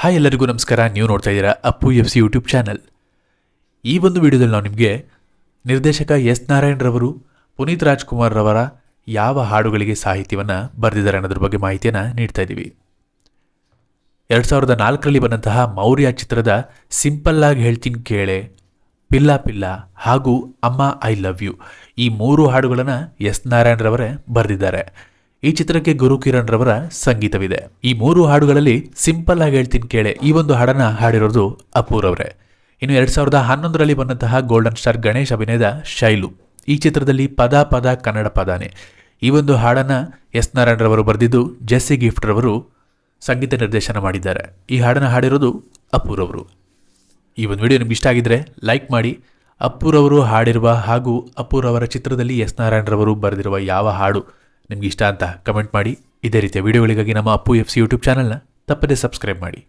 Hi ಎಲ್ಲರಿಗೂ ನಮಸ್ಕಾರ. ನೀವು ನೋಡ್ತಾ ಇದ್ದೀರಾ ಅಪ್ಪು FC ಯೂಟ್ಯೂಬ್ ಚಾನಲ್. ಈ ಒಂದು ವಿಡಿಯೋದಲ್ಲಿ ನಾವು ನಿಮಗೆ ನಿರ್ದೇಶಕ ಎಸ್ ನಾರಾಯಣ್ ರವರು ಪುನೀತ್ ರಾಜ್ಕುಮಾರ್ ರವರ ಯಾವ ಹಾಡುಗಳಿಗೆ ಸಾಹಿತ್ಯವನ್ನು ಬರೆದಿದ್ದಾರೆ ಅನ್ನೋದ್ರ ಬಗ್ಗೆ ಮಾಹಿತಿಯನ್ನು ನೀಡ್ತಾ ಇದ್ದೀವಿ. 2004ರಲ್ಲಿ ಬಂದಂತಹ ಮೌರ್ಯ ಚಿತ್ರದ ಸಿಂಪಲ್ ಆಗಿ ಹೇಳ್ತೀನಿ ಕೇಳೆ, ಪಿಲ್ಲ ಪಿಲ್ಲ ಹಾಗೂ ಅಮ್ಮ ಐ ಲವ್ ಯು ಈ 3 ಹಾಡುಗಳನ್ನು ಎಸ್ ನಾರಾಯಣ್ ರವರೇ ಬರೆದಿದ್ದಾರೆ. ಈ ಚಿತ್ರಕ್ಕೆ ಗುರು ಕಿರಣ್ ರವರ ಸಂಗೀತವಿದೆ. ಈ 3 ಹಾಡುಗಳಲ್ಲಿ ಸಿಂಪಲ್ ಆಗಿ ಹೇಳ್ತೀನಿ ಕೇಳೆ ಈ ಒಂದು ಹಾಡನ್ನು ಹಾಡಿರೋದು ಅಪ್ಪುರವರೇ. ಇನ್ನು 2011ರಲ್ಲಿ ಬಂದಂತಹ ಗೋಲ್ಡನ್ ಸ್ಟಾರ್ ಗಣೇಶ್ ಅಭಿನಯದ ಶೈಲು ಈ ಚಿತ್ರದಲ್ಲಿ ಪದ ಪದ ಕನ್ನಡ ಪದಾನೆ ಈ ಒಂದು ಹಾಡನ್ನು ಎಸ್ ನಾರಾಯಣ್ ರವರು ಬರೆದಿದ್ದು ಜೆಸ್ಸಿ ಗಿಫ್ಟ್ ರವರು ಸಂಗೀತ ನಿರ್ದೇಶನ ಮಾಡಿದ್ದಾರೆ. ಈ ಹಾಡನ್ನು ಹಾಡಿರೋದು ಅಪ್ಪುರವರು. ಈ ಒಂದು ವಿಡಿಯೋ ನಿಮ್ಗೆ ಇಷ್ಟ ಆಗಿದ್ರೆ ಲೈಕ್ ಮಾಡಿ. ಅಪ್ಪುರವರು ಹಾಡಿರುವ ಹಾಗೂ ಅಪ್ಪುರವರ ಚಿತ್ರದಲ್ಲಿ ಎಸ್ ನಾರಾಯಣ್ ರವರು ಬರೆದಿರುವ ಯಾವ ಹಾಡು ನಿಮ್ಗೆ ಇಷ್ಟ ಅಂತ ಕಮೆಂಟ್ ಮಾಡಿ. ಇದೇ ರೀತಿಯ ವಿಡಿಯೋಗಳಿಗಾಗಿ ನಮ್ಮ ಅಪ್ಪು FC ಯೂಟ್ಯೂಬ್ ಚಾನಲ್ನ ತಪ್ಪದೇ ಸಬ್ಸ್ಕ್ರೈಬ್ ಮಾಡಿ.